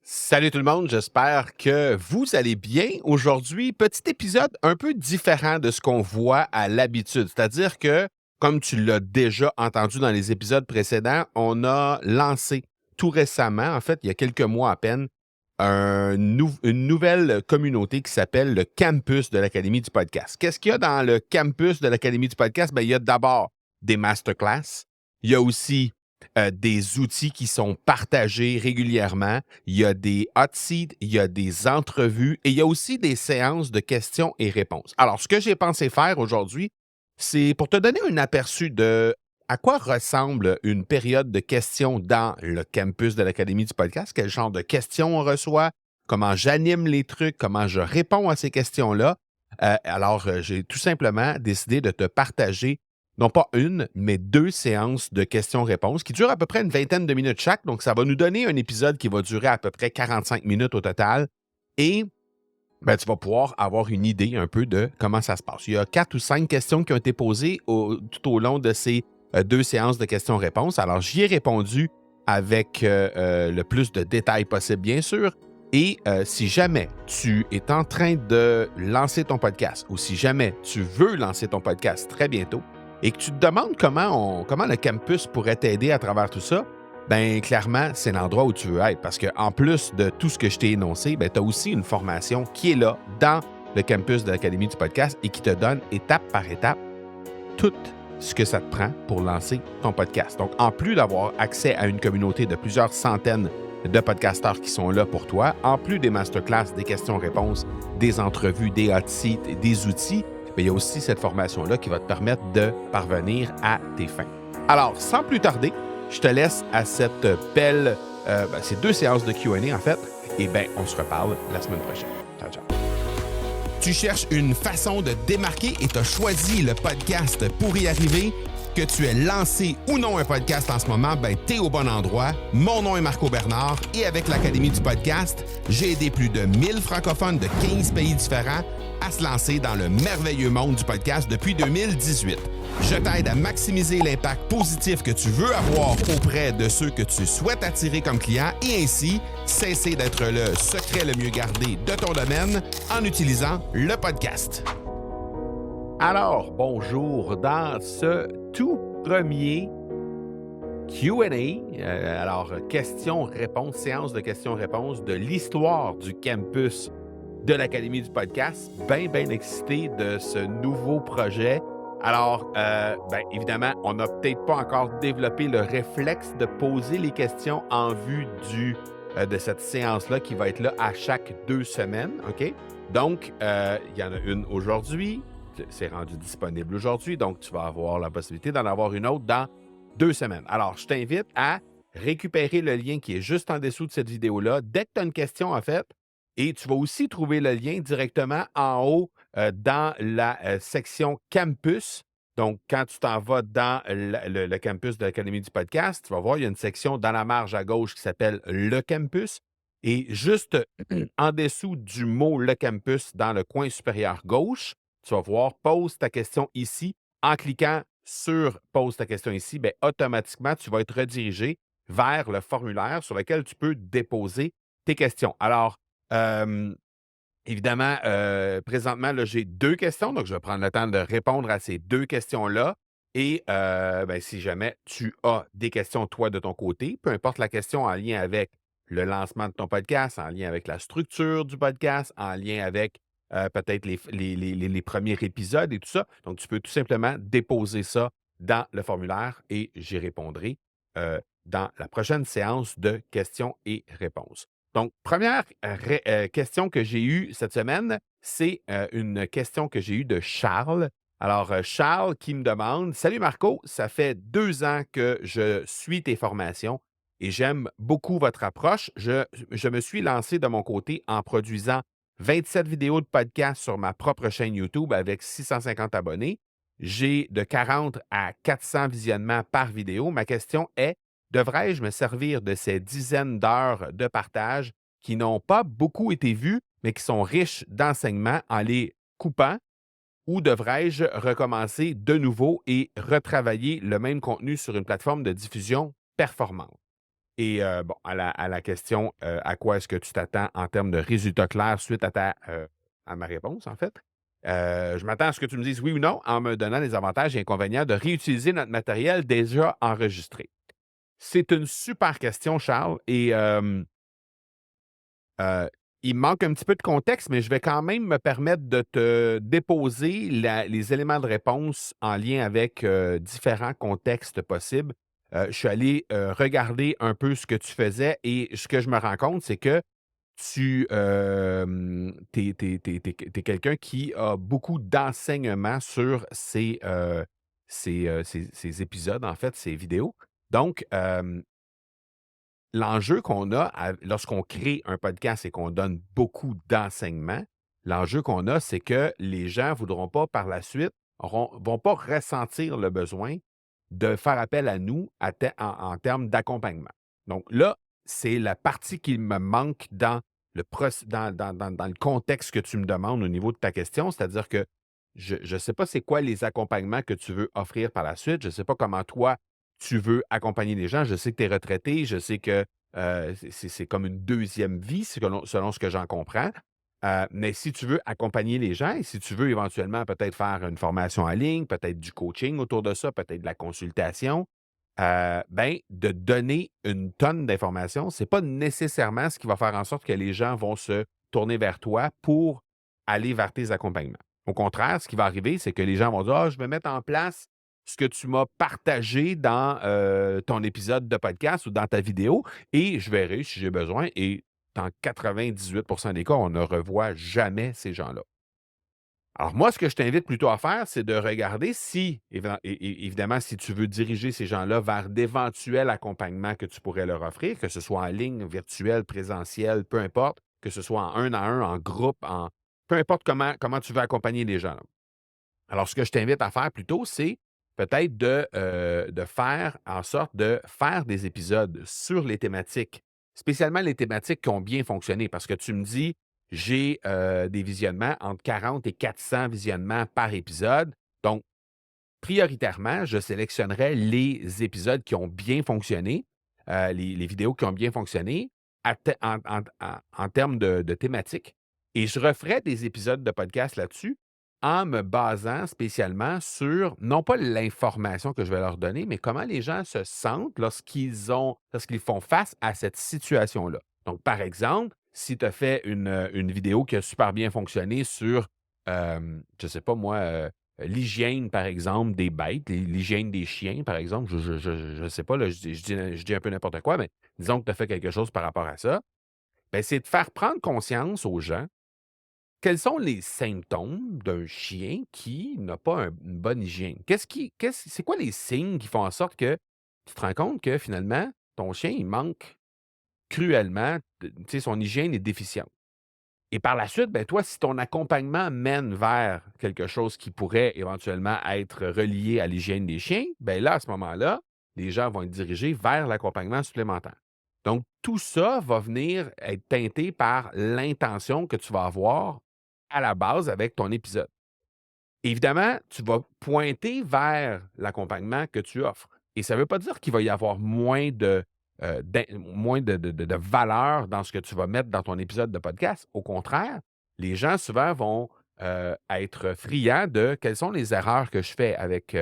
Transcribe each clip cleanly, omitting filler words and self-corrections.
Salut tout le monde, j'espère que vous allez bien. Aujourd'hui, petit épisode un peu différent de ce qu'on voit à l'habitude. C'est-à-dire que, comme tu l'as déjà entendu dans les épisodes précédents, on a lancé tout récemment, en fait, il y a quelques mois à peine, une nouvelle communauté qui s'appelle le Campus de l'Académie du podcast. Qu'est-ce qu'il y a dans le Campus de l'Académie du podcast? Bien, il y a d'abord des masterclass. Il y a aussi des outils qui sont partagés régulièrement. Il y a des hot seats, il y a des entrevues et il y a aussi des séances de questions et réponses. Alors, ce que j'ai pensé faire aujourd'hui, c'est pour te donner un aperçu de à quoi ressemble une période de questions dans le campus de l'Académie du podcast, quel genre de questions on reçoit, comment j'anime les trucs, comment je réponds à ces questions-là. J'ai tout simplement décidé de te partager non pas une, mais deux séances de questions-réponses qui durent à peu près une vingtaine de minutes chaque. Donc, ça va nous donner un épisode qui va durer à peu près 45 minutes au total. Et ben, tu vas pouvoir avoir une idée un peu de comment ça se passe. Il y a 4 ou 5 questions qui ont été posées tout au long de ces deux séances de questions-réponses. Alors, j'y ai répondu avec le plus de détails possible, bien sûr. Et si jamais tu es en train de lancer ton podcast ou si jamais tu veux lancer ton podcast très bientôt et que tu te demandes comment le campus pourrait t'aider à travers tout ça, ben clairement, c'est l'endroit où tu veux être parce qu'en plus de tout ce que je t'ai énoncé, ben, tu as aussi une formation qui est là dans le campus de l'Académie du podcast et qui te donne étape par étape tout ce que ça te prend pour lancer ton podcast. Donc, en plus d'avoir accès à une communauté de plusieurs centaines de podcasteurs qui sont là pour toi, en plus des masterclass, des questions-réponses, des entrevues, des hot seats, des outils, bien, il y a aussi cette formation-là qui va te permettre de parvenir à tes fins. Alors, sans plus tarder, je te laisse à cette belle, ces deux séances de Q&A en fait, et bien, on se reparle la semaine prochaine. Ciao, ciao. Tu cherches une façon de démarquer et tu as choisi le podcast pour y arriver? Que tu aies lancé ou non un podcast en ce moment, ben t'es au bon endroit. Mon nom est Marco Bernard et avec l'Académie du podcast, j'ai aidé plus de 1000 francophones de 15 pays différents à se lancer dans le merveilleux monde du podcast depuis 2018. Je t'aide à maximiser l'impact positif que tu veux avoir auprès de ceux que tu souhaites attirer comme clients et ainsi cesser d'être le secret le mieux gardé de ton domaine en utilisant le podcast. Alors, bonjour dans ce tout premier Q&A, questions-réponses, séance de questions-réponses de l'histoire du campus de l'Académie du podcast. Bien excité de ce nouveau projet. Alors, évidemment, on n'a peut-être pas encore développé le réflexe de poser les questions en vue de cette séance-là qui va être là à chaque 2 semaines, OK? Donc, il y en a une aujourd'hui. C'est rendu disponible aujourd'hui, donc tu vas avoir la possibilité d'en avoir une autre dans 2 semaines. Alors, je t'invite à récupérer le lien qui est juste en dessous de cette vidéo-là. Dès que tu as une question, en fait, et tu vas aussi trouver le lien directement en haut dans la section campus. Donc, quand tu t'en vas dans le campus de l'Académie du podcast, tu vas voir, il y a une section dans la marge à gauche qui s'appelle le campus. Et juste en dessous du mot le campus, dans le coin supérieur gauche, tu vas voir pose ta question ici. En cliquant sur pose ta question ici, bien, automatiquement, tu vas être redirigé vers le formulaire sur lequel tu peux déposer tes questions. Alors, évidemment, présentement, là, j'ai 2 questions, donc je vais prendre le temps de répondre à ces 2 questions-là. Et si jamais tu as des questions, toi, de ton côté, peu importe la question en lien avec le lancement de ton podcast, en lien avec la structure du podcast, en lien avec peut-être les premiers épisodes et tout ça. Donc, tu peux tout simplement déposer ça dans le formulaire et j'y répondrai dans la prochaine séance de questions et réponses. Donc, première question que j'ai eue cette semaine, c'est une question que j'ai eue de Charles. Alors, Charles qui me demande: Salut Marco, ça fait 2 ans que je suis tes formations et j'aime beaucoup votre approche. Je me suis lancé de mon côté en produisant 27 vidéos de podcast sur ma propre chaîne YouTube avec 650 abonnés. J'ai de 40 à 400 visionnements par vidéo. Ma question est: devrais-je me servir de ces dizaines d'heures de partage qui n'ont pas beaucoup été vues, mais qui sont riches d'enseignements en les coupant, ou devrais-je recommencer de nouveau et retravailler le même contenu sur une plateforme de diffusion performante? Et bon, à la question, à quoi est-ce que tu t'attends en termes de résultats clairs suite à ma réponse, en fait? Je m'attends à ce que tu me dises oui ou non en me donnant les avantages et inconvénients de réutiliser notre matériel déjà enregistré. C'est une super question, Charles, et Heu, il me manque un petit peu de contexte, mais je vais quand même me permettre de te déposer les éléments de réponse en lien avec, différents contextes possibles. Je suis allé, regarder un peu ce que tu faisais et ce que je me rends compte, c'est que tu es quelqu'un qui a beaucoup d'enseignements sur ces épisodes, en fait, ces vidéos. Donc, l'enjeu qu'on a lorsqu'on crée un podcast et qu'on donne beaucoup d'enseignements, l'enjeu qu'on a, c'est que les gens ne voudront pas par la suite, vont pas ressentir le besoin de faire appel à nous en termes d'accompagnement. Donc là, c'est la partie qui me manque dans le contexte que tu me demandes au niveau de ta question, c'est-à-dire que je ne sais pas c'est quoi les accompagnements que tu veux offrir par la suite. Je ne sais pas comment toi, tu veux accompagner les gens. Je sais que tu es retraité, je sais que c'est comme une deuxième vie, selon ce que j'en comprends. Mais si tu veux accompagner les gens et si tu veux éventuellement peut-être faire une formation en ligne, peut-être du coaching autour de ça, peut-être de la consultation, ben, de donner une tonne d'informations, c'est pas nécessairement ce qui va faire en sorte que les gens vont se tourner vers toi pour aller vers tes accompagnements. Au contraire, ce qui va arriver, c'est que les gens vont dire: «Ah, je vais mettre en place ce que tu m'as partagé dans, ton épisode de podcast ou dans ta vidéo et je verrai si j'ai besoin» et dans 98 des cas, on ne revoit jamais ces gens-là. Alors moi, ce que je t'invite plutôt à faire, c'est de regarder si, évidemment, si tu veux diriger ces gens-là vers d'éventuels accompagnements que tu pourrais leur offrir, que ce soit en ligne, virtuel, présentiel, peu importe, que ce soit en un à un, en groupe, peu importe comment tu veux accompagner les gens. Alors, ce que je t'invite à faire plutôt, c'est peut-être de faire en sorte de faire des épisodes sur les thématiques, spécialement les thématiques qui ont bien fonctionné. Parce que tu me dis, j'ai des visionnements entre 40 et 400 visionnements par épisode. Donc, prioritairement, je sélectionnerai les épisodes qui ont bien fonctionné, les vidéos qui ont bien fonctionné en termes de thématiques et je referai des épisodes de podcast là-dessus en me basant spécialement sur, non pas l'information que je vais leur donner, mais comment les gens se sentent lorsqu'ils font face à cette situation-là. Donc, par exemple, si tu as fait une vidéo qui a super bien fonctionné sur, je ne sais pas moi, l'hygiène, par exemple, des bêtes, l'hygiène des chiens, par exemple, je sais pas, là, je dis un peu n'importe quoi, mais disons que tu as fait quelque chose par rapport à ça, ben, c'est de faire prendre conscience aux gens quels sont les symptômes d'un chien qui n'a pas une bonne hygiène. C'est quoi les signes qui font en sorte que tu te rends compte que finalement, ton chien, il manque cruellement, tu sais, son hygiène est déficiente. Et par la suite, ben toi, si ton accompagnement mène vers quelque chose qui pourrait éventuellement être relié à l'hygiène des chiens, ben là, à ce moment-là, les gens vont être dirigés vers l'accompagnement supplémentaire. Donc, tout ça va venir être teinté par l'intention que tu vas avoir à la base avec ton épisode. Évidemment, tu vas pointer vers l'accompagnement que tu offres. Et ça ne veut pas dire qu'il va y avoir moins de valeur dans ce que tu vas mettre dans ton épisode de podcast. Au contraire, les gens souvent vont être friands de quelles sont les erreurs que je fais avec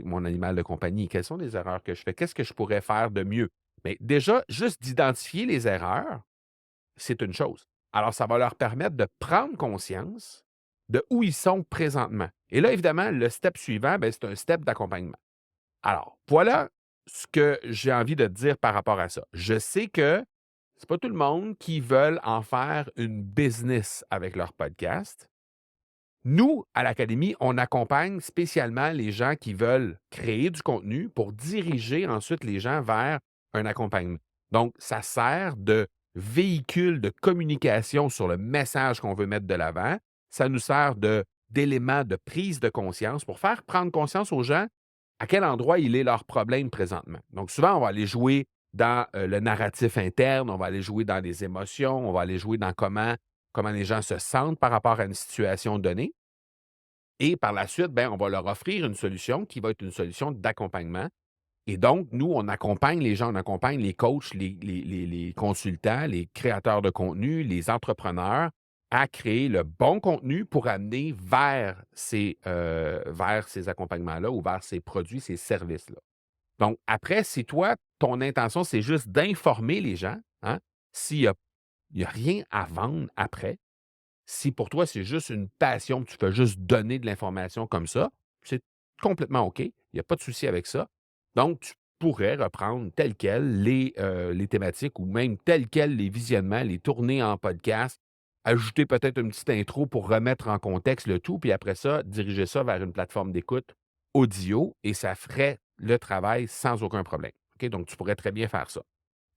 mon animal de compagnie, quelles sont les erreurs que je fais, qu'est-ce que je pourrais faire de mieux. Mais déjà, juste d'identifier les erreurs, c'est une chose. Alors, ça va leur permettre de prendre conscience de où ils sont présentement. Et là, évidemment, le step suivant, ben, c'est un step d'accompagnement. Alors, voilà ce que j'ai envie de te dire par rapport à ça. Je sais que c'est pas tout le monde qui veulent en faire une business avec leur podcast. Nous, à l'Académie, on accompagne spécialement les gens qui veulent créer du contenu pour diriger ensuite les gens vers un accompagnement. Donc, ça sert de véhicule de communication sur le message qu'on veut mettre de l'avant. Ça nous sert d'élément de prise de conscience pour faire prendre conscience aux gens à quel endroit il est leur problème présentement. Donc, souvent, on va aller jouer dans le narratif interne, on va aller jouer dans les émotions, on va aller jouer dans comment les gens se sentent par rapport à une situation donnée. Et par la suite, ben, on va leur offrir une solution qui va être une solution d'accompagnement Et donc, nous, on accompagne les gens, on accompagne les coachs, les consultants, les créateurs de contenu, les entrepreneurs à créer le bon contenu pour amener vers ces accompagnements-là ou vers ces produits, ces services-là. Donc, après, si toi, ton intention, c'est juste d'informer les gens, hein, s'il n'y a, il y a rien à vendre après, si pour toi, c'est juste une passion, tu fais juste donner de l'information comme ça, c'est complètement OK. Il n'y a pas de souci avec ça. Donc, tu pourrais reprendre tel quel les thématiques ou même tel quel les visionnements, les tourner en podcast, ajouter peut-être une petite intro pour remettre en contexte le tout, puis après ça, diriger ça vers une plateforme d'écoute audio et ça ferait le travail sans aucun problème. OK? Donc, tu pourrais très bien faire ça.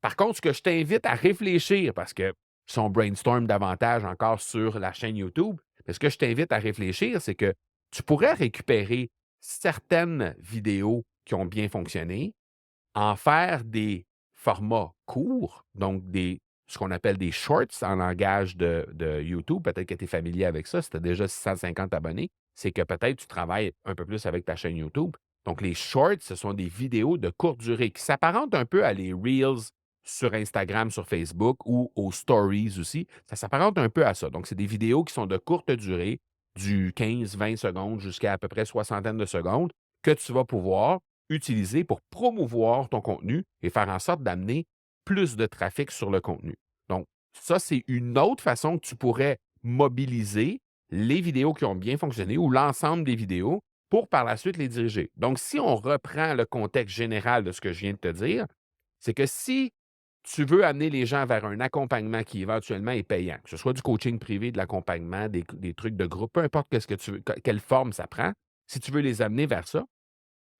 Par contre, ce que je t'invite à réfléchir, parce que si on brainstorm davantage encore sur la chaîne YouTube, mais ce que je t'invite à réfléchir, c'est que tu pourrais récupérer certaines vidéos qui ont bien fonctionné, en faire des formats courts, donc ce qu'on appelle des shorts en langage de YouTube. Peut-être que tu es familier avec ça, si tu as déjà 650 abonnés, c'est que peut-être tu travailles un peu plus avec ta chaîne YouTube. Donc, les shorts, ce sont des vidéos de courte durée qui s'apparentent un peu à les Reels sur Instagram, sur Facebook ou aux Stories aussi. Ça s'apparente un peu à ça. Donc, c'est des vidéos qui sont de courte durée, du 15-20 secondes jusqu'à à peu près soixantaine de secondes, que tu vas pouvoir utiliser pour promouvoir ton contenu et faire en sorte d'amener plus de trafic sur le contenu. Donc, ça, c'est une autre façon que tu pourrais mobiliser les vidéos qui ont bien fonctionné ou l'ensemble des vidéos pour par la suite les diriger. Donc, si on reprend le contexte général de ce que je viens de te dire, c'est que si tu veux amener les gens vers un accompagnement qui éventuellement est payant, que ce soit du coaching privé, de l'accompagnement, des trucs de groupe, peu importe qu'est-ce que tu veux, quelle forme ça prend, si tu veux les amener vers ça,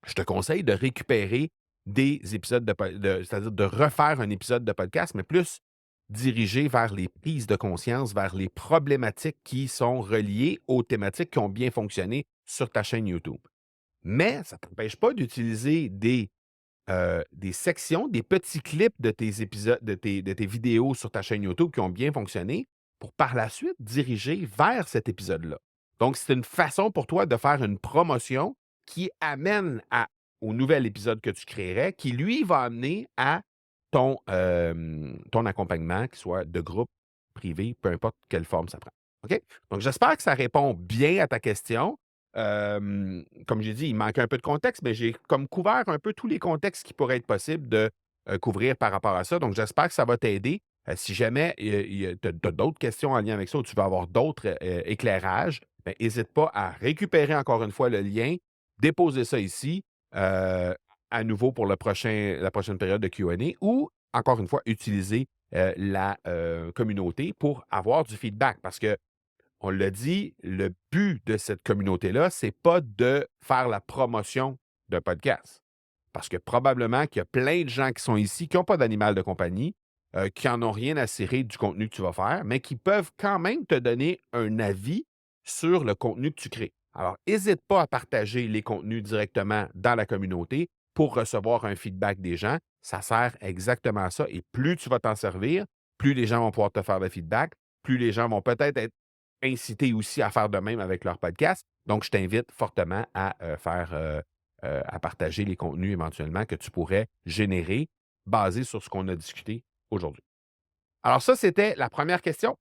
je te conseille de récupérer des épisodes c'est-à-dire de refaire un épisode de podcast, mais plus dirigé vers les prises de conscience, vers les problématiques qui sont reliées aux thématiques qui ont bien fonctionné sur ta chaîne YouTube. Mais ça ne t'empêche pas d'utiliser des sections, des petits clips de tes épisodes, de tes vidéos sur ta chaîne YouTube qui ont bien fonctionné pour par la suite diriger vers cet épisode-là. Donc, c'est une façon pour toi de faire une promotion qui amène au nouvel épisode que tu créerais, qui lui va amener à ton accompagnement, qu'il soit de groupe, privé, peu importe quelle forme ça prend. OK? Donc, j'espère que ça répond bien à ta question. Comme j'ai dit, il manque un peu de contexte, mais j'ai comme couvert un peu tous les contextes qui pourraient être possibles de couvrir par rapport à ça. Donc, j'espère que ça va t'aider. Si jamais tu as d'autres questions en lien avec ça ou tu veux avoir d'autres éclairages, n'hésite pas à récupérer encore une fois le lien, déposer ça ici euh, à nouveau pour la prochaine période de Q&A ou, encore une fois, utiliser la communauté pour avoir du feedback parce que on l'a dit, le but de cette communauté-là, c'est pas de faire la promotion d'un podcast. Parce que probablement qu'il y a plein de gens qui sont ici qui n'ont pas d'animal de compagnie, qui n'en ont rien à cirer du contenu que tu vas faire, mais qui peuvent quand même te donner un avis sur le contenu que tu crées. Alors, n'hésite pas à partager les contenus directement dans la communauté pour recevoir un feedback des gens. Ça sert exactement à ça. Et plus tu vas t'en servir, plus les gens vont pouvoir te faire de feedback, plus les gens vont peut-être être incités aussi à faire de même avec leur podcast. Donc, je t'invite fortement à partager les contenus éventuellement que tu pourrais générer basés sur ce qu'on a discuté aujourd'hui. Alors ça, c'était la première question.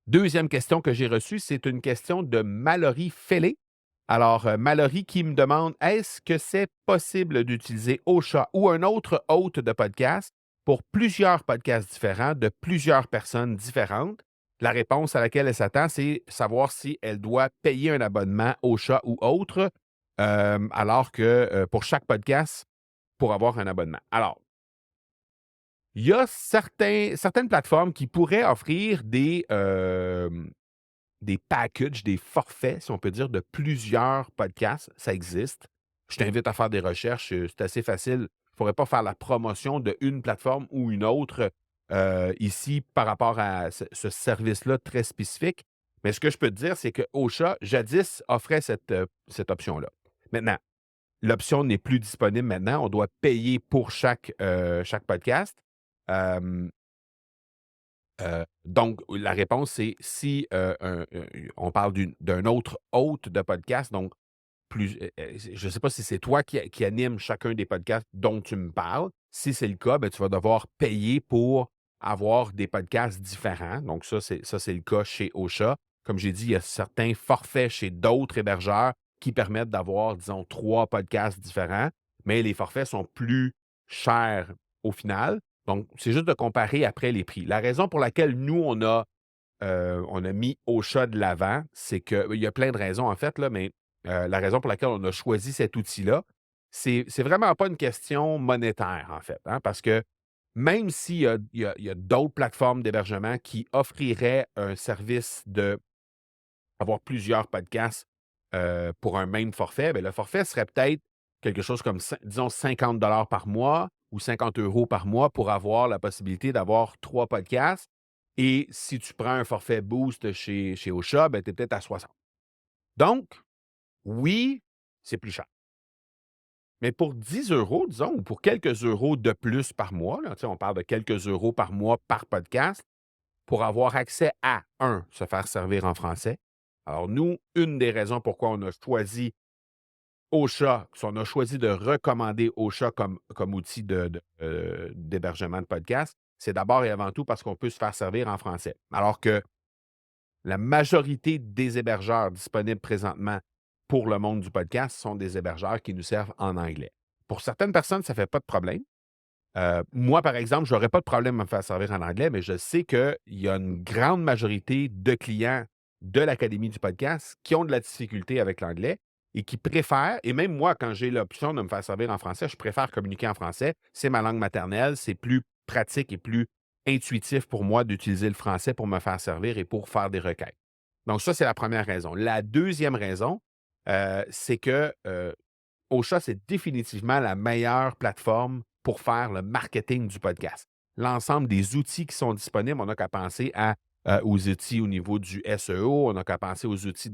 Deuxième question que j'ai reçue, c'est une question de Mallory Fellé. Alors, Mallory qui me demande, est-ce que c'est possible d'utiliser Ocha ou un autre hôte de podcast pour plusieurs podcasts différents de plusieurs personnes différentes? La réponse à laquelle elle s'attend, c'est savoir si elle doit payer un abonnement Ocha ou autre, alors que pour chaque podcast, pour avoir un abonnement. Alors, il y a certaines plateformes qui pourraient offrir des packages, des forfaits, si on peut dire, de plusieurs podcasts. Ça existe. Je t'invite à faire des recherches. C'est assez facile. Il ne faudrait pas faire la promotion d'une plateforme ou une autre ici par rapport à ce service-là très spécifique. Mais ce que je peux te dire, c'est que Ocha, jadis, offrait cette option-là. Maintenant, l'option n'est plus disponible maintenant. On doit payer pour chaque podcast. Euh, donc, la réponse, c'est si on parle d'un autre hôte de podcast, donc je ne sais pas si c'est toi qui anime chacun des podcasts dont tu me parles. Si c'est le cas, ben, tu vas devoir payer pour avoir des podcasts différents. Donc, ça, c'est le cas chez Ocha. Comme j'ai dit, il y a certains forfaits chez d'autres hébergeurs qui permettent d'avoir, disons, 3 podcasts différents, mais les forfaits sont plus chers au final. Donc, c'est juste de comparer après les prix. La raison pour laquelle nous, on a mis Ocha de l'avant, c'est que il y a plein de raisons en fait, là, mais la raison pour laquelle on a choisi cet outil-là, c'est vraiment pas une question monétaire, en fait, hein, parce que même s'il y a d'autres plateformes d'hébergement qui offriraient un service d'avoir plusieurs podcasts pour un même forfait, bien, le forfait serait peut-être quelque chose comme, disons, 50 par mois ou 50 € par mois pour avoir la possibilité d'avoir 3 podcasts. Et si tu prends un forfait Boost chez Ocha, ben, tu es peut-être à 60. Donc, oui, c'est plus cher. Mais pour 10 €, disons, ou pour quelques euros de plus par mois, là, tu sais, on parle de quelques euros par mois par podcast, pour avoir accès à, un, se faire servir en français. Alors, nous, une des raisons pourquoi on a choisi Ocha, on a choisi de recommander Ocha comme outil d'hébergement de podcast, c'est d'abord et avant tout parce qu'on peut se faire servir en français. Alors que la majorité des hébergeurs disponibles présentement pour le monde du podcast sont des hébergeurs qui nous servent en anglais. Pour certaines personnes, ça ne fait pas de problème. Moi, par exemple, je n'aurais pas de problème à me faire servir en anglais, mais je sais qu'il y a une grande majorité de clients de l'Académie du podcast qui ont de la difficulté avec l'anglais et qui préfèrent, et même moi, quand j'ai l'option de me faire servir en français, je préfère communiquer en français. C'est ma langue maternelle, c'est plus pratique et plus intuitif pour moi d'utiliser le français pour me faire servir et pour faire des requêtes. Donc ça, c'est la première raison. La deuxième raison, c'est que Ocha, c'est définitivement la meilleure plateforme pour faire le marketing du podcast. L'ensemble des outils qui sont disponibles, on n'a qu'à penser aux outils au niveau du SEO, on n'a qu'à penser aux outils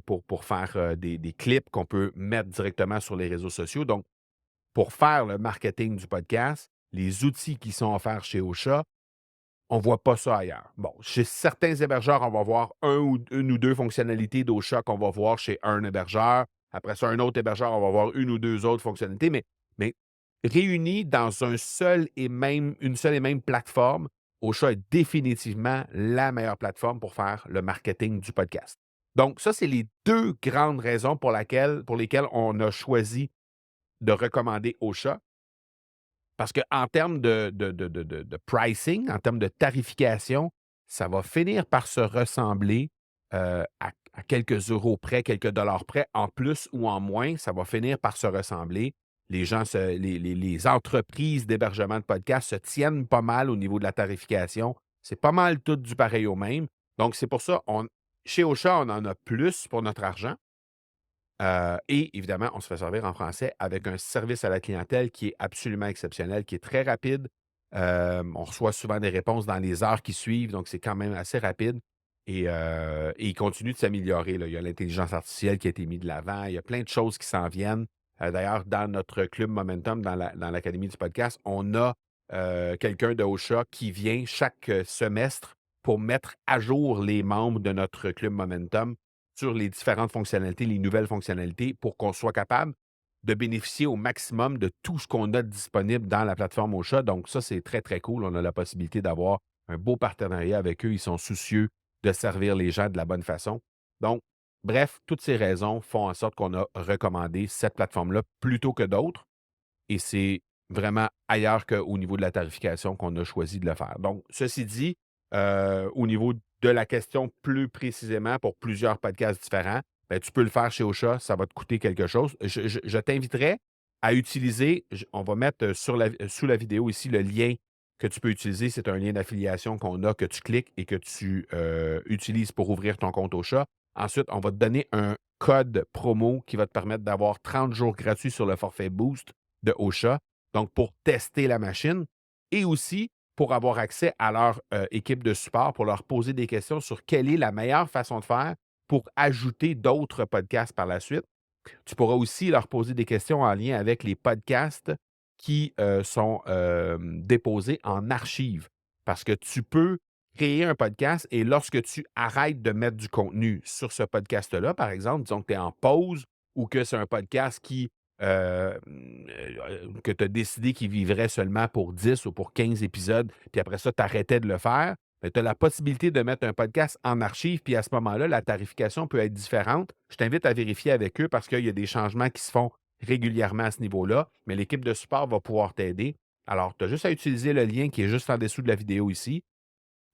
pour faire des clips qu'on peut mettre directement sur les réseaux sociaux. Donc, pour faire le marketing du podcast, les outils qui sont offerts chez Ocha, on ne voit pas ça ailleurs. Bon, chez certains hébergeurs, on va voir une ou deux fonctionnalités d'Ocha qu'on va voir chez un hébergeur. Après ça, un autre hébergeur, on va voir une ou deux autres fonctionnalités, mais réunies dans une seule et même plateforme, Ocha est définitivement la meilleure plateforme pour faire le marketing du podcast. Donc, ça, c'est les deux grandes raisons pour lesquelles on a choisi de recommander Ocha. Parce qu'en termes de pricing, en termes de tarification, ça va finir par se ressembler à quelques euros près, quelques dollars près, en plus ou en moins, ça va finir par se ressembler. Les entreprises d'hébergement de podcasts se tiennent pas mal au niveau de la tarification. C'est pas mal tout du pareil au même. Donc, c'est pour ça, chez Ocha, on en a plus pour notre argent. Et évidemment, on se fait servir en français avec un service à la clientèle qui est absolument exceptionnel, qui est très rapide. On reçoit souvent des réponses dans les heures qui suivent, donc c'est quand même assez rapide. Et il continue de s'améliorer, là. Il y a l'intelligence artificielle qui a été mise de l'avant. Il y a plein de choses qui s'en viennent. D'ailleurs, dans notre club Momentum, dans l'Académie du podcast, on a quelqu'un de Ocha qui vient chaque semestre pour mettre à jour les membres de notre club Momentum sur les différentes fonctionnalités, les nouvelles fonctionnalités, pour qu'on soit capable de bénéficier au maximum de tout ce qu'on a disponible dans la plateforme Ocha. Donc ça, c'est très, très cool. On a la possibilité d'avoir un beau partenariat avec eux. Ils sont soucieux de servir les gens de la bonne façon. Donc, bref, toutes ces raisons font en sorte qu'on a recommandé cette plateforme-là plutôt que d'autres. Et c'est vraiment ailleurs qu'au niveau de la tarification qu'on a choisi de le faire. Donc, ceci dit, au niveau de la question plus précisément pour plusieurs podcasts différents, ben, tu peux le faire chez Ocha, ça va te coûter quelque chose. Je t'inviterais à utiliser, on va mettre sous la vidéo ici le lien que tu peux utiliser. C'est un lien d'affiliation qu'on a, que tu cliques et que tu utilises pour ouvrir ton compte Ocha. Ensuite, on va te donner un code promo qui va te permettre d'avoir 30 jours gratuits sur le forfait Boost de Ocha, donc pour tester la machine et aussi pour avoir accès à leur équipe de support, pour leur poser des questions sur quelle est la meilleure façon de faire pour ajouter d'autres podcasts par la suite. Tu pourras aussi leur poser des questions en lien avec les podcasts qui sont déposés en archive. Parce que tu peux créer un podcast et lorsque tu arrêtes de mettre du contenu sur ce podcast-là, par exemple, disons que tu es en pause ou que c'est un podcast que tu as décidé qu'il vivrait seulement pour 10 ou pour 15 épisodes, puis après ça, tu arrêtais de le faire, tu as la possibilité de mettre un podcast en archive, puis à ce moment-là, la tarification peut être différente. Je t'invite à vérifier avec eux parce qu'il y a des changements qui se font régulièrement à ce niveau-là, mais l'équipe de support va pouvoir t'aider. Alors, tu as juste à utiliser le lien qui est juste en dessous de la vidéo ici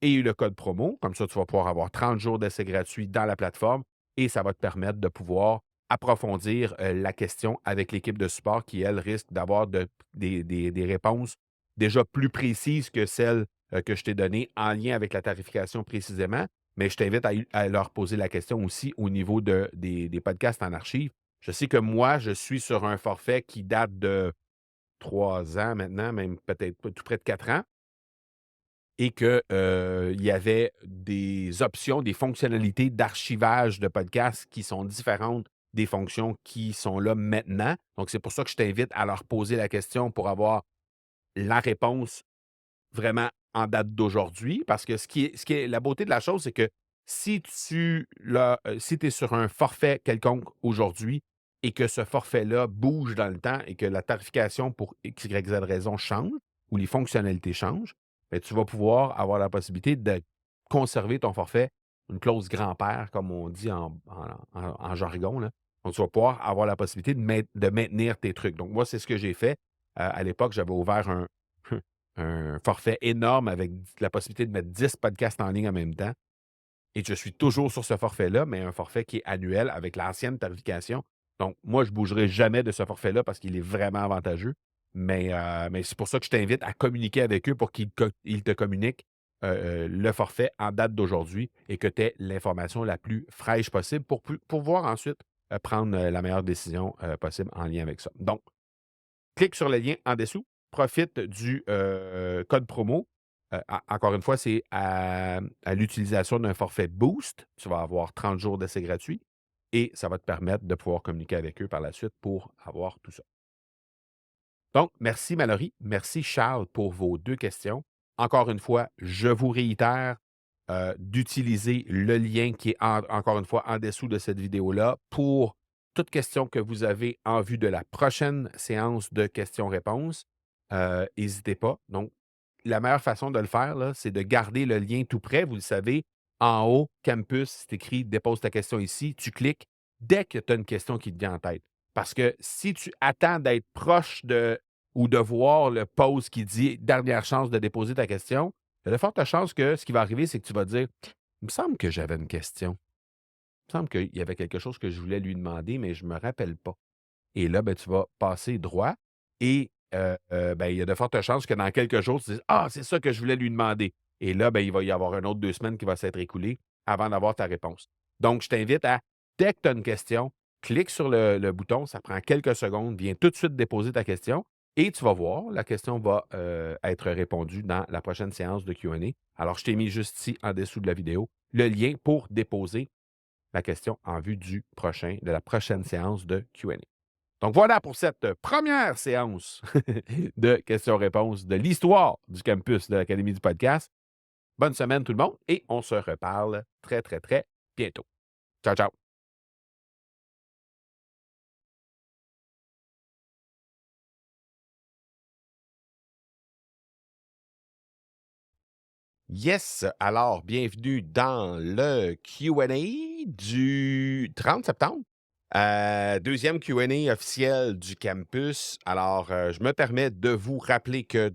et le code promo. Comme ça, tu vas pouvoir avoir 30 jours d'essai gratuit dans la plateforme et ça va te permettre de pouvoir approfondir la question avec l'équipe de support qui, elle, risque d'avoir des réponses déjà plus précises que celles que je t'ai données en lien avec la tarification précisément. Mais je t'invite à leur poser la question aussi au niveau des podcasts en archive. Je sais que moi, je suis sur un forfait qui date de 3 ans maintenant, même peut-être tout près de 4 ans et que, il y avait des options, des fonctionnalités d'archivage de podcasts qui sont différentes des fonctions qui sont là maintenant. Donc, c'est pour ça que je t'invite à leur poser la question pour avoir la réponse vraiment en date d'aujourd'hui. Parce que ce qui est la beauté de la chose, c'est que si tu es sur un forfait quelconque aujourd'hui et que ce forfait-là bouge dans le temps et que la tarification pour X, Y, Z raison change ou les fonctionnalités changent, bien, tu vas pouvoir avoir la possibilité de conserver ton forfait, une clause grand-père, comme on dit en jargon, là. Donc, tu vas pouvoir avoir la possibilité de maintenir tes trucs. Donc, moi, c'est ce que j'ai fait. À l'époque, j'avais ouvert un forfait énorme avec la possibilité de mettre 10 podcasts en ligne en même temps. Et je suis toujours sur ce forfait-là, mais un forfait qui est annuel avec l'ancienne tarification. Donc, moi, je ne bougerai jamais de ce forfait-là parce qu'il est vraiment avantageux. Mais c'est pour ça que je t'invite à communiquer avec eux pour qu'ils te communiquent le forfait en date d'aujourd'hui et que tu aies l'information la plus fraîche possible pour pouvoir ensuite prendre la meilleure décision possible en lien avec ça. Donc, clique sur le lien en dessous, profite du code promo. Encore une fois, c'est à l'utilisation d'un forfait Boost. Tu vas avoir 30 jours d'essai gratuit et ça va te permettre de pouvoir communiquer avec eux par la suite pour avoir tout ça. Donc, merci Mallory, merci Charles pour vos 2 questions. Encore une fois, je vous réitère d'utiliser le lien qui est encore une fois en dessous de cette vidéo-là pour toute question que vous avez en vue de la prochaine séance de questions-réponses. N'hésitez pas. Donc, la meilleure façon de le faire, là, c'est de garder le lien tout près. Vous le savez, en haut, campus, c'est écrit dépose ta question ici. Tu cliques dès que tu as une question qui te vient en tête. Parce que si tu attends d'être proche de ou de voir le pause qui dit dernière chance de déposer ta question, il y a de fortes chances que ce qui va arriver, c'est que tu vas dire il me semble que j'avais une question. Il me semble qu'il y avait quelque chose que je voulais lui demander, mais je ne me rappelle pas. Et là, ben, tu vas passer droit et ben, il y a de fortes chances que dans quelques jours, tu dises ah, c'est ça que je voulais lui demander. Et là, ben, il va y avoir un autre 2 semaines qui va s'être écoulé avant d'avoir ta réponse. Donc, je t'invite à, dès que tu as une question, clique sur le bouton, ça prend quelques secondes, viens tout de suite déposer ta question et tu vas voir, la question va être répondue dans la prochaine séance de Q&A. Alors, je t'ai mis juste ici en dessous de la vidéo le lien pour déposer la question en vue de la prochaine séance de Q&A. Donc voilà pour cette première séance de questions-réponses de l'histoire du campus de l'Académie du podcast. Bonne semaine tout le monde et on se reparle très, très, très bientôt. Ciao, ciao. Yes, alors bienvenue dans le Q&A du 30 septembre. Deuxième Q&A officiel du campus. Alors, je me permets de vous rappeler que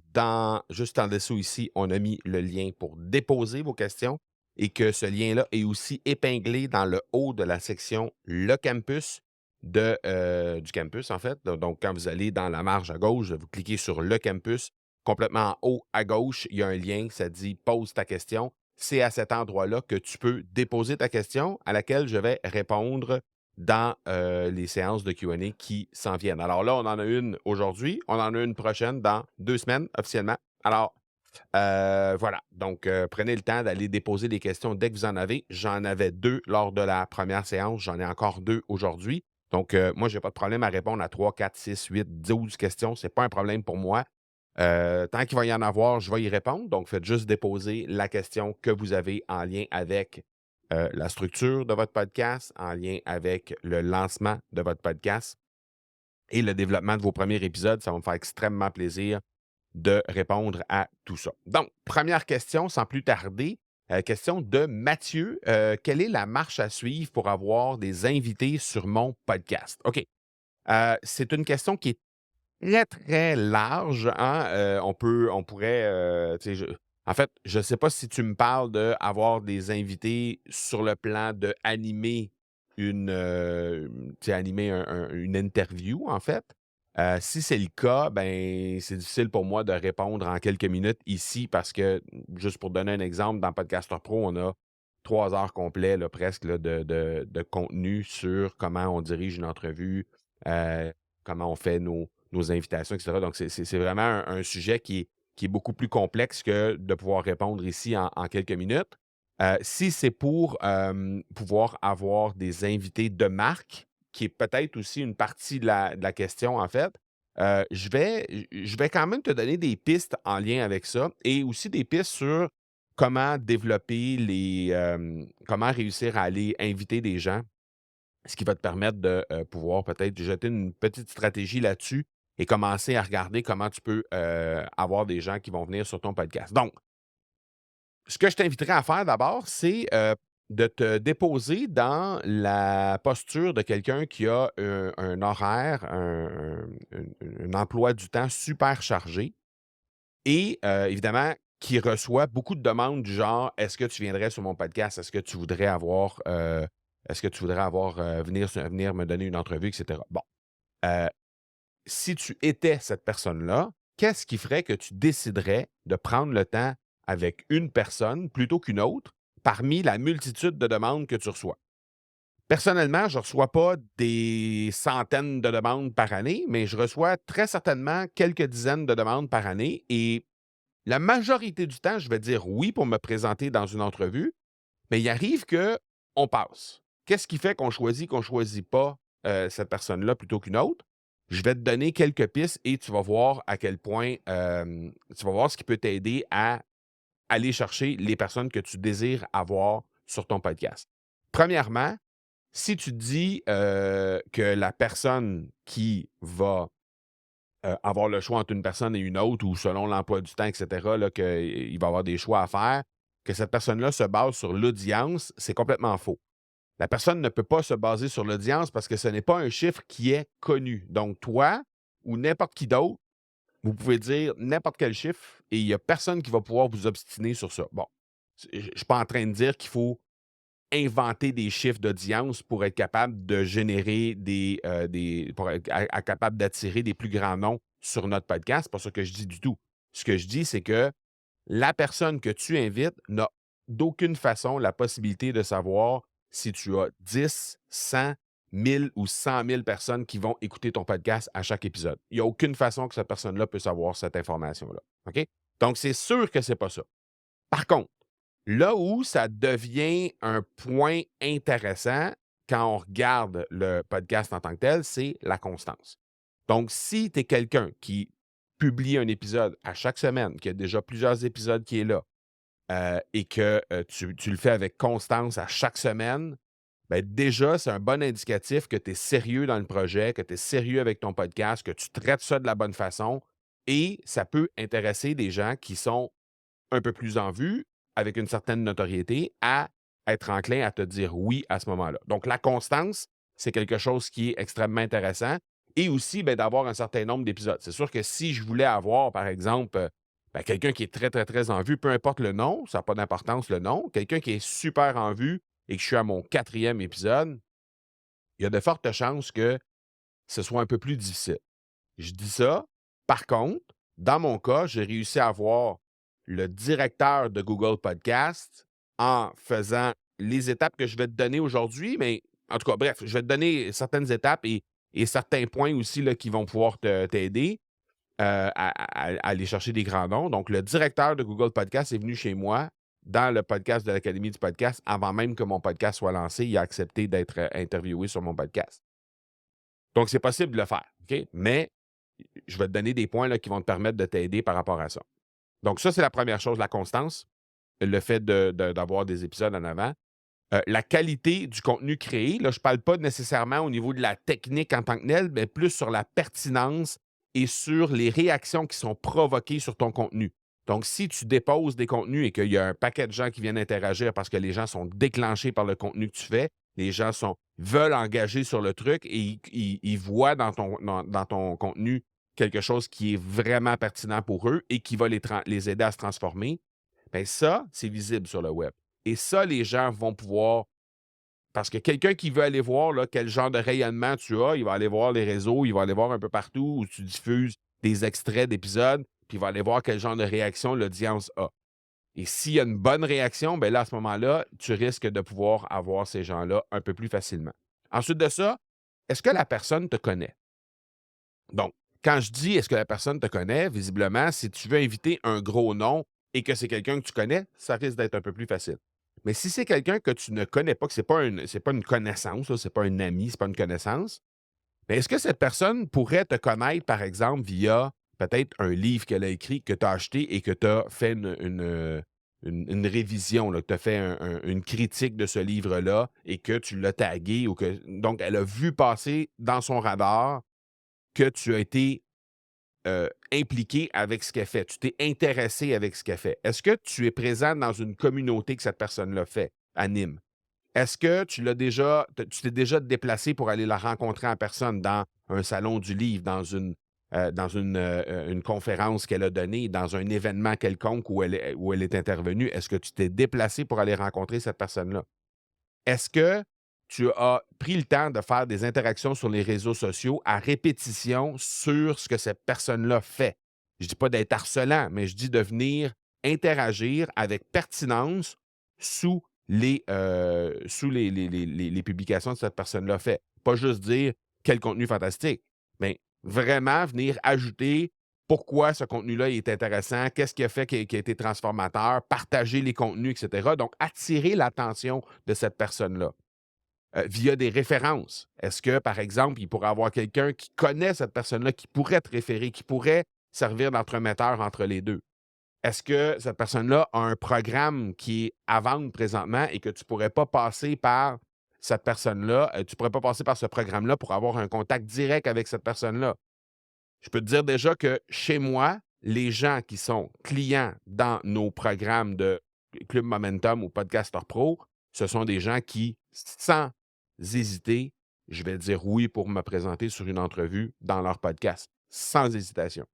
juste en dessous ici, on a mis le lien pour déposer vos questions et que ce lien-là est aussi épinglé dans le haut de la section Le campus du campus, en fait. Donc, quand vous allez dans la marge à gauche, vous cliquez sur Le campus. Complètement en haut à gauche, il y a un lien, ça dit Pose ta question. C'est à cet endroit-là que tu peux déposer ta question à laquelle je vais répondre dans les séances de Q&A qui s'en viennent. Alors là, on en a une aujourd'hui, on en a une prochaine dans 2 semaines officiellement. Alors, voilà. Donc, prenez le temps d'aller déposer des questions dès que vous en avez. J'en avais 2 lors de la première séance, j'en ai encore 2 aujourd'hui. Donc, moi, je n'ai pas de problème à répondre à 3, 4, 6, 8, 12 questions. Ce n'est pas un problème pour moi. Tant qu'il va y en avoir, je vais y répondre. Donc, faites juste déposer la question que vous avez en lien avec la structure de votre podcast, en lien avec le lancement de votre podcast et le développement de vos premiers épisodes. Ça va me faire extrêmement plaisir de répondre à tout ça. Donc, première question, sans plus tarder, question de Mathieu. Quelle est la marche à suivre pour avoir des invités sur mon podcast? OK. C'est une question qui est très, très large, hein. On pourrait, tu sais, en fait, je ne sais pas si tu me parles d'avoir des invités sur le plan d'animer tu sais, animer une interview, en fait. Si c'est le cas, ben, c'est difficile pour moi de répondre en quelques minutes ici parce que, juste pour donner un exemple, dans Podcaster Pro, on a 3 heures complètes, là, presque, là, de contenu sur comment on dirige une entrevue, comment on fait nos invitations, etc. Donc, c'est vraiment un sujet qui est beaucoup plus complexe que de pouvoir répondre ici en quelques minutes. Si c'est pour pouvoir avoir des invités de marque, qui est peut-être aussi une partie de la question, en fait, je vais quand même te donner des pistes en lien avec ça et aussi des pistes sur comment développer comment réussir à aller inviter des gens, ce qui va te permettre de pouvoir peut-être jeter une petite stratégie là-dessus et commencer à regarder comment tu peux avoir des gens qui vont venir sur ton podcast. Donc, ce que je t'inviterais à faire d'abord, c'est de te déposer dans la posture de quelqu'un qui a un horaire, un emploi du temps super chargé et évidemment qui reçoit beaucoup de demandes du genre: «Est-ce que tu viendrais sur mon podcast? Est-ce que tu voudrais avoir, venir me donner une entrevue?» et cetera. Bon, heu, si tu étais cette personne-là, qu'est-ce qui ferait que tu déciderais de prendre le temps avec une personne plutôt qu'une autre parmi la multitude de demandes que tu reçois? Personnellement, je ne reçois pas des centaines de demandes par année, mais je reçois très certainement quelques dizaines de demandes par année et la majorité du temps, je vais dire oui pour me présenter dans une entrevue, mais il arrive qu'on passe. Qu'est-ce qui fait qu'on choisit pas, cette personne-là plutôt qu'une autre? Je vais te donner quelques pistes et tu vas voir à quel point, tu vas voir ce qui peut t'aider à aller chercher les personnes que tu désires avoir sur ton podcast. Premièrement, si tu te dis, que la personne qui va avoir le choix entre une personne et une autre ou selon l'emploi du temps, et cetera, là, qu'il va avoir des choix à faire, que cette personne-là se base sur l'audience, c'est complètement faux. La personne ne peut pas se baser sur l'audience parce que ce n'est pas un chiffre qui est connu. Donc, toi ou n'importe qui d'autre, vous pouvez dire n'importe quel chiffre et il n'y a personne qui va pouvoir vous obstiner sur ça. Bon, je ne suis pas en train de dire qu'il faut inventer des chiffres d'audience pour être capable de générer pour être capable d'attirer des plus grands noms sur notre podcast. C'est pas ça que je dis du tout. Ce que je dis, c'est que la personne que tu invites n'a d'aucune façon la possibilité de savoir si tu as 10, 100, 1000 ou 100 000 personnes qui vont écouter ton podcast à chaque épisode. Il n'y a aucune façon que cette personne-là peut savoir cette information-là. OK? Donc, c'est sûr que c'est pas ça. Par contre, là où ça devient un point intéressant quand on regarde le podcast en tant que tel, c'est la constance. Donc, si tu es quelqu'un qui publie un épisode à chaque semaine, qui a déjà plusieurs épisodes qui est là, et que tu le fais avec constance à chaque semaine, ben déjà, c'est un bon indicatif que tu es sérieux dans le projet, que tu es sérieux avec ton podcast, que tu traites ça de la bonne façon et ça peut intéresser des gens qui sont un peu plus en vue, avec une certaine notoriété, à être enclin à te dire oui à ce moment-là. Donc, la constance, c'est quelque chose qui est extrêmement intéressant et aussi ben, d'avoir un certain nombre d'épisodes. C'est sûr que si je voulais avoir, par exemple, ben, quelqu'un qui est très, très, très en vue, peu importe le nom, ça n'a pas d'importance le nom, quelqu'un qui est super en vue et que je suis à mon 4e épisode, il y a de fortes chances que ce soit un peu plus difficile. Je dis ça. Par contre, dans mon cas, j'ai réussi à avoir le directeur de Google Podcast en faisant les étapes que je vais te donner aujourd'hui, mais en tout cas, bref, je vais te donner certaines étapes et certains points aussi là, qui vont pouvoir t'aider à aller chercher des grands noms. Donc, le directeur de Google Podcast est venu chez moi dans le podcast de l'Académie du podcast avant même que mon podcast soit lancé. Il a accepté d'être interviewé sur mon podcast. Donc, c'est possible de le faire, OK? Mais je vais te donner des points là, qui vont te permettre de t'aider par rapport à ça. Donc, ça, c'est la première chose, la constance, le fait d'avoir des épisodes en avant. La qualité du contenu créé. Là, je ne parle pas nécessairement au niveau de la technique en tant que telle, mais plus sur la pertinence et sur les réactions qui sont provoquées sur ton contenu. Donc, si tu déposes des contenus et qu'il y a un paquet de gens qui viennent interagir parce que les gens sont déclenchés par le contenu que tu fais, les gens veulent engager sur le truc et ils voient dans ton contenu quelque chose qui est vraiment pertinent pour eux et qui va les aider à se transformer, bien ça, c'est visible sur le web. Et ça, les gens vont pouvoir. Parce que quelqu'un qui veut aller voir là, quel genre de rayonnement tu as, il va aller voir les réseaux, il va aller voir un peu partout où tu diffuses des extraits d'épisodes, puis il va aller voir quel genre de réaction l'audience a. Et s'il y a une bonne réaction, bien là, à ce moment-là, tu risques de pouvoir avoir ces gens-là un peu plus facilement. Ensuite de ça, est-ce que la personne te connaît? Donc, quand je dis est-ce que la personne te connaît, visiblement, si tu veux inviter un gros nom et que c'est quelqu'un que tu connais, ça risque d'être un peu plus facile. Mais si c'est quelqu'un que tu ne connais pas, que c'est pas une connaissance, c'est pas un ami, c'est pas une connaissance, mais est-ce que cette personne pourrait te connaître, par exemple, via peut-être un livre qu'elle a écrit, que tu as acheté et que tu as fait une révision, là, que tu as fait une critique de ce livre-là et que tu l'as tagué ou que. Donc, elle a vu passer dans son radar que tu as été impliqué avec ce qu'elle fait. Tu t'es intéressé avec ce qu'elle fait. Est-ce que tu es présent dans une communauté que cette personne-là fait, anime? Est-ce que tu t'es déjà déplacé pour aller la rencontrer en personne dans un salon du livre, dans une conférence qu'elle a donnée, dans un événement quelconque où elle est intervenue? Est-ce que tu t'es déplacé pour aller rencontrer cette personne-là? Est-ce que tu as pris le temps de faire des interactions sur les réseaux sociaux à répétition sur ce que cette personne-là fait? Je ne dis pas d'être harcelant, mais je dis de venir interagir avec pertinence sous les publications que cette personne-là fait. Pas juste dire quel contenu fantastique, mais vraiment venir ajouter pourquoi ce contenu-là est intéressant, qu'est-ce qui a fait qui a été transformateur, partager les contenus, etc. Donc, attirer l'attention de cette personne-là via des références. Est-ce que, par exemple, il pourrait y avoir quelqu'un qui connaît cette personne-là, qui pourrait te référer, qui pourrait servir d'entremetteur entre les deux? Est-ce que cette personne-là a un programme qui est à vendre présentement et que tu ne pourrais pas passer par cette personne-là, tu ne pourrais pas passer par ce programme-là pour avoir un contact direct avec cette personne-là? Je peux te dire déjà que chez moi, les gens qui sont clients dans nos programmes de Club Momentum ou Podcaster Pro, ce sont des gens qui, sans hésiter, je vais dire oui pour me présenter sur une entrevue dans leur podcast, sans hésitation.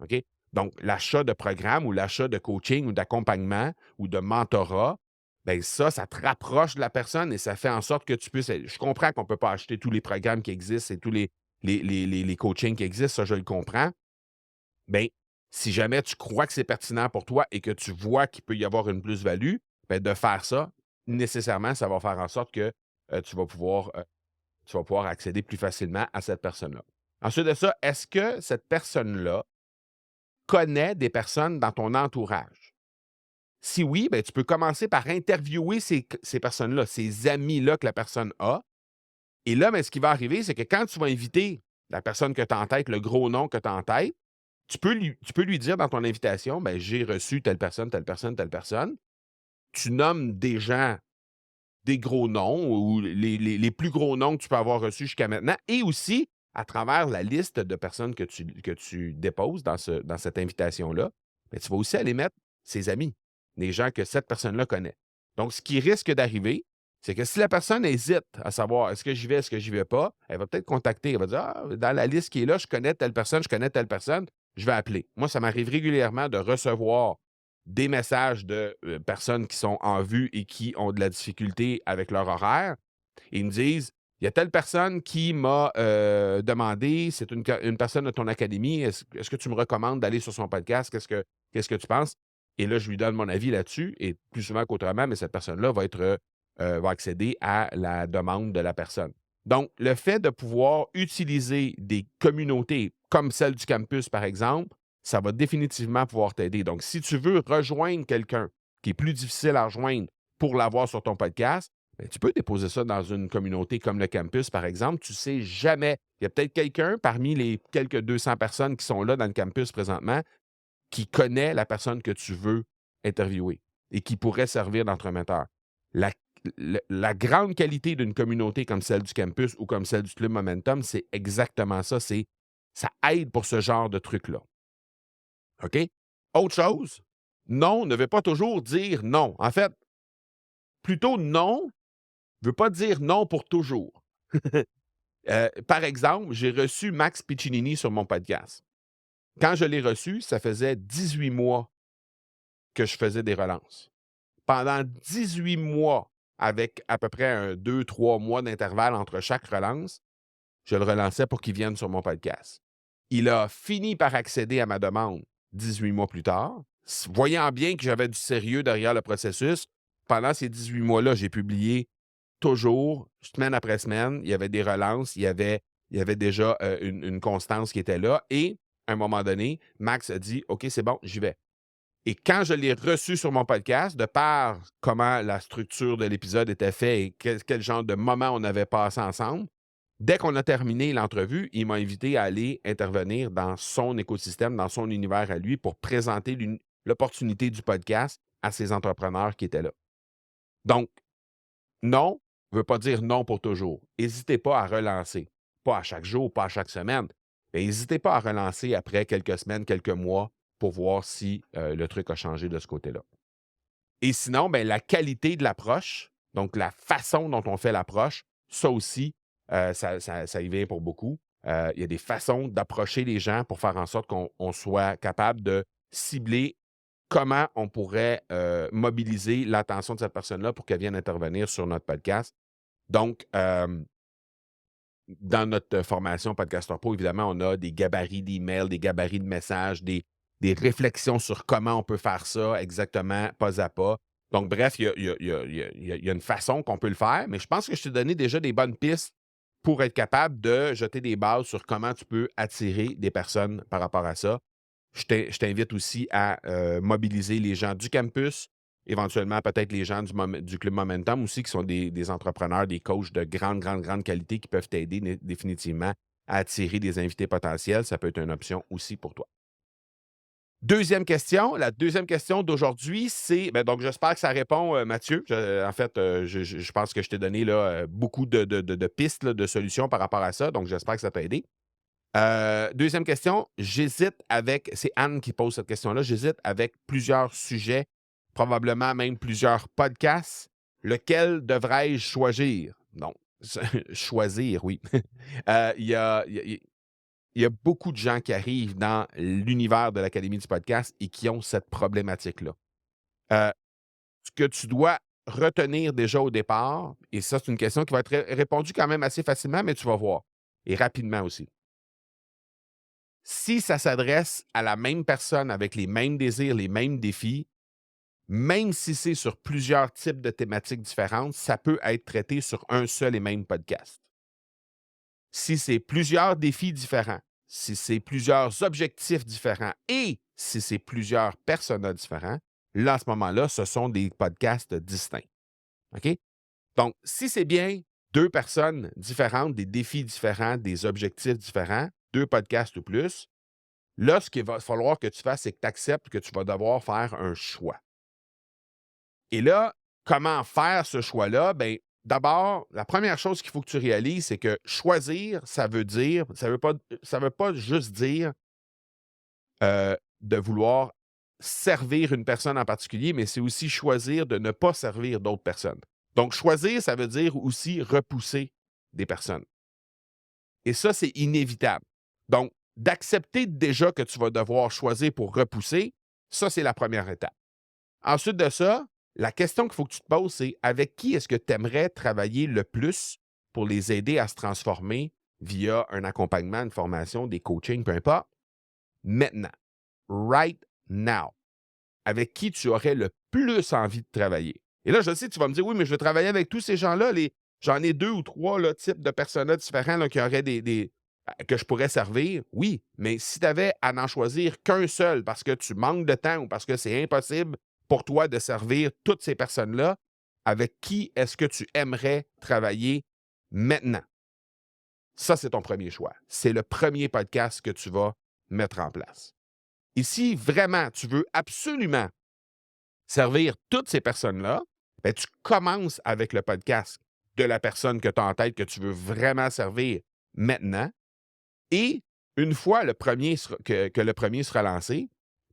OK? Donc, l'achat de programme ou l'achat de coaching ou d'accompagnement ou de mentorat, bien ça te rapproche de la personne et ça fait en sorte que tu puisses. Je comprends qu'on ne peut pas acheter tous les programmes qui existent et tous les coachings qui existent, ça, je le comprends. Bien, si jamais tu crois que c'est pertinent pour toi et que tu vois qu'il peut y avoir une plus-value, bien, de faire ça, nécessairement, ça va faire en sorte que tu vas pouvoir accéder plus facilement à cette personne-là. Ensuite de ça, est-ce que cette personne-là connaît des personnes dans ton entourage? Si oui, bien, tu peux commencer par interviewer ces personnes-là, ces amis-là que la personne a. Et là, bien, ce qui va arriver, c'est que quand tu vas inviter la personne que tu as en tête, le gros nom que tu as en tête, tu peux lui dire dans ton invitation, ben, j'ai reçu telle personne, telle personne, telle personne. Tu nommes des gens, des gros noms ou les plus gros noms que tu peux avoir reçus jusqu'à maintenant et aussi à travers la liste de personnes que tu déposes dans cette invitation-là, ben, tu vas aussi aller mettre ses amis, les gens que cette personne-là connaît. Donc, ce qui risque d'arriver, c'est que si la personne hésite à savoir est-ce que j'y vais, est-ce que j'y vais pas, elle va peut-être contacter. Elle va dire ah, dans la liste qui est là, je connais telle personne, je connais telle personne, je vais appeler. Moi, ça m'arrive régulièrement de recevoir des messages de personnes qui sont en vue et qui ont de la difficulté avec leur horaire. Et ils me disent il y a telle personne qui m'a demandé, c'est une personne de ton académie, est-ce que tu me recommandes d'aller sur son podcast? Qu'est-ce que tu penses? Et là, je lui donne mon avis là-dessus, et plus souvent qu'autrement, mais cette personne-là va accéder à la demande de la personne. Donc, le fait de pouvoir utiliser des communautés comme celle du campus, par exemple, ça va définitivement pouvoir t'aider. Donc, si tu veux rejoindre quelqu'un qui est plus difficile à rejoindre pour l'avoir sur ton podcast, bien, tu peux déposer ça dans une communauté comme le campus, par exemple. Tu ne sais jamais. Il y a peut-être quelqu'un parmi les quelques 200 personnes qui sont là dans le campus présentement qui connaît la personne que tu veux interviewer et qui pourrait servir d'entremetteur. La, la grande qualité d'une communauté comme celle du campus ou comme celle du Club Momentum, c'est exactement ça. Ça aide pour ce genre de truc-là. OK? Autre chose, non ne veut pas toujours dire non. En fait, plutôt non ne veut pas dire non pour toujours. Par exemple, j'ai reçu Max Piccinini sur mon podcast. Quand je l'ai reçu, ça faisait 18 mois que je faisais des relances. Pendant 18 mois, avec à peu près 2-3 mois d'intervalle entre chaque relance, je le relançais pour qu'il vienne sur mon podcast. Il a fini par accéder à ma demande 18 mois plus tard. Voyant bien que j'avais du sérieux derrière le processus, pendant ces 18 mois-là, j'ai publié toujours, semaine après semaine. Il y avait des relances, il y avait déjà une constance qui était là. Et à un moment donné, Max a dit « OK, c'est bon, j'y vais ». Et quand je l'ai reçu sur mon podcast, de par comment la structure de l'épisode était faite et quel genre de moment on avait passé ensemble, dès qu'on a terminé l'entrevue, il m'a invité à aller intervenir dans son écosystème, dans son univers à lui pour présenter l'opportunité du podcast à ces entrepreneurs qui étaient là. Donc, non ne veut pas dire non pour toujours. N'hésitez pas à relancer. Pas à chaque jour, pas à chaque semaine, mais n'hésitez pas à relancer après quelques semaines, quelques mois pour voir si le truc a changé de ce côté-là. Et sinon, ben, la qualité de l'approche, donc la façon dont on fait l'approche, ça aussi, ça y vient pour beaucoup. Il y a des façons d'approcher les gens pour faire en sorte qu'on soit capable de cibler comment on pourrait mobiliser l'attention de cette personne-là pour qu'elle vienne intervenir sur notre podcast. Donc, dans notre formation Podcaster Pro, évidemment, on a des gabarits d'emails, des gabarits de messages, des réflexions sur comment on peut faire ça exactement, pas à pas. Donc, bref, il y a une façon qu'on peut le faire, mais je pense que je t'ai donné déjà des bonnes pistes pour être capable de jeter des bases sur comment tu peux attirer des personnes par rapport à ça. Je t'invite aussi à mobiliser les gens du campus, éventuellement peut-être les gens du Club Momentum aussi, qui sont des entrepreneurs, des coachs de grande, grande, grande qualité qui peuvent t'aider définitivement à attirer des invités potentiels. Ça peut être une option aussi pour toi. Deuxième question. La deuxième question d'aujourd'hui, c'est... donc, j'espère que ça répond, Mathieu. En fait, je pense que je t'ai donné là, beaucoup de pistes, là, de solutions par rapport à ça. Donc, j'espère que ça t'a aidé. Deuxième question, c'est Anne qui pose cette question-là, j'hésite avec plusieurs sujets, probablement même plusieurs podcasts. Lequel devrais-je choisir? Non, choisir, oui. Il y a, il y a beaucoup de gens qui arrivent dans l'univers de l'Académie du podcast et qui ont cette problématique-là. Ce que tu dois retenir déjà au départ, et ça, c'est une question qui va être répondue quand même assez facilement, mais tu vas voir, et rapidement aussi. Si ça s'adresse à la même personne avec les mêmes désirs, les mêmes défis, même si c'est sur plusieurs types de thématiques différentes, ça peut être traité sur un seul et même podcast. Si c'est plusieurs défis différents, si c'est plusieurs objectifs différents et si c'est plusieurs personas différents, là, à ce moment-là, ce sont des podcasts distincts. OK? Donc, si c'est bien deux personnes différentes, des défis différents, des objectifs différents, deux podcasts ou plus, là, ce qu'il va falloir que tu fasses, c'est que tu acceptes que tu vas devoir faire un choix. Et là, comment faire ce choix-là? Bien, d'abord, la première chose qu'il faut que tu réalises, c'est que choisir, ça veut pas juste dire de vouloir servir une personne en particulier, mais c'est aussi choisir de ne pas servir d'autres personnes. Donc, choisir, ça veut dire aussi repousser des personnes. Et ça, c'est inévitable. Donc, d'accepter déjà que tu vas devoir choisir pour repousser, ça, c'est la première étape. Ensuite de ça, la question qu'il faut que tu te poses, c'est avec qui est-ce que tu aimerais travailler le plus pour les aider à se transformer via un accompagnement, une formation, des coachings, peu importe, maintenant, right now, avec qui tu aurais le plus envie de travailler. Et là, je sais, tu vas me dire, oui, mais je veux travailler avec tous ces gens-là, j'en ai 2 ou 3 là, types de personas différents là, qui auraient que je pourrais servir. Oui, mais si tu avais à n'en choisir qu'un seul parce que tu manques de temps ou parce que c'est impossible pour toi de servir toutes ces personnes-là, avec qui est-ce que tu aimerais travailler maintenant? Ça, c'est ton premier choix. C'est le premier podcast que tu vas mettre en place. Et si vraiment tu veux absolument servir toutes ces personnes-là, ben, tu commences avec le podcast de la personne que tu as en tête, que tu veux vraiment servir maintenant. Et une fois que le premier sera lancé,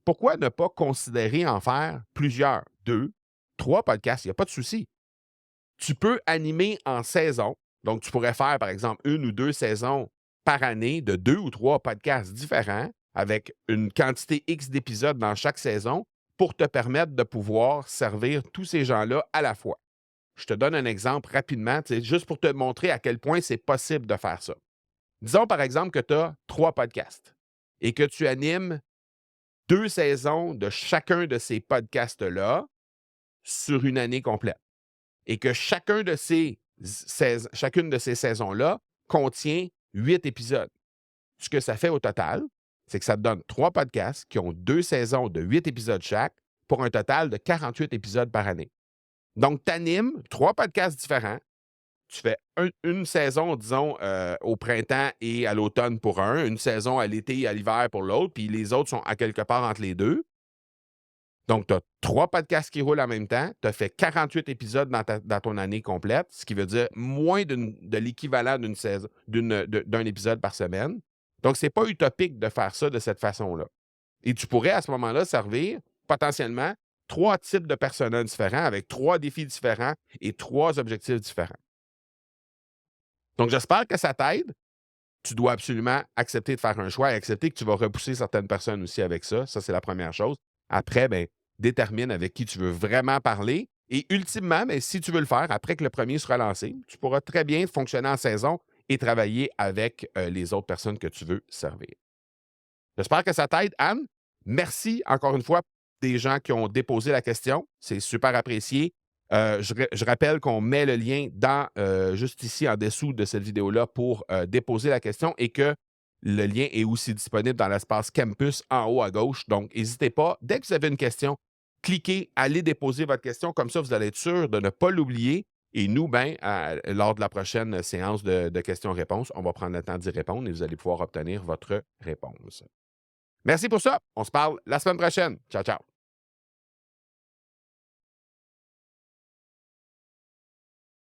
pourquoi ne pas considérer en faire plusieurs? 2, 3 podcasts, il n'y a pas de souci. Tu peux animer en saison. Donc, tu pourrais faire, par exemple, 1 ou 2 saisons par année de 2 ou 3 podcasts différents avec une quantité X d'épisodes dans chaque saison pour te permettre de pouvoir servir tous ces gens-là à la fois. Je te donne un exemple rapidement, juste pour te montrer à quel point c'est possible de faire ça. Disons, par exemple, que tu as 3 podcasts et que tu animes 2 saisons de chacun de ces podcasts-là sur une année complète et que chacune de ces saisons-là contient 8 épisodes. Ce que ça fait au total, c'est que ça te donne 3 podcasts qui ont 2 saisons de 8 épisodes chaque pour un total de 48 épisodes par année. Donc, tu animes 3 podcasts différents. Tu fais une saison, disons, au printemps et à l'automne pour un, une saison à l'été et à l'hiver pour l'autre, puis les autres sont à quelque part entre les deux. Donc, tu as 3 podcasts qui roulent en même temps. Tu as fait 48 épisodes dans ton année complète, ce qui veut dire moins de l'équivalent d'un épisode par semaine. Donc, ce n'est pas utopique de faire ça de cette façon-là. Et tu pourrais à ce moment-là servir potentiellement 3 types de personnages différents avec 3 défis différents et 3 objectifs différents. Donc, j'espère que ça t'aide. Tu dois absolument accepter de faire un choix et accepter que tu vas repousser certaines personnes aussi avec ça. Ça, c'est la première chose. Après, bien, détermine avec qui tu veux vraiment parler. Et ultimement, bien, si tu veux le faire, après que le premier sera lancé, tu pourras très bien fonctionner en saison et travailler avec les autres personnes que tu veux servir. J'espère que ça t'aide, Anne. Merci encore une fois des gens qui ont déposé la question. C'est super apprécié. Je rappelle qu'on met le lien juste ici en dessous de cette vidéo-là pour déposer la question et que le lien est aussi disponible dans l'espace campus en haut à gauche. Donc, n'hésitez pas, dès que vous avez une question, cliquez, allez déposer votre question. Comme ça, vous allez être sûr de ne pas l'oublier. Et nous, lors de la prochaine séance de questions-réponses, on va prendre le temps d'y répondre et vous allez pouvoir obtenir votre réponse. Merci pour ça. On se parle la semaine prochaine. Ciao, ciao.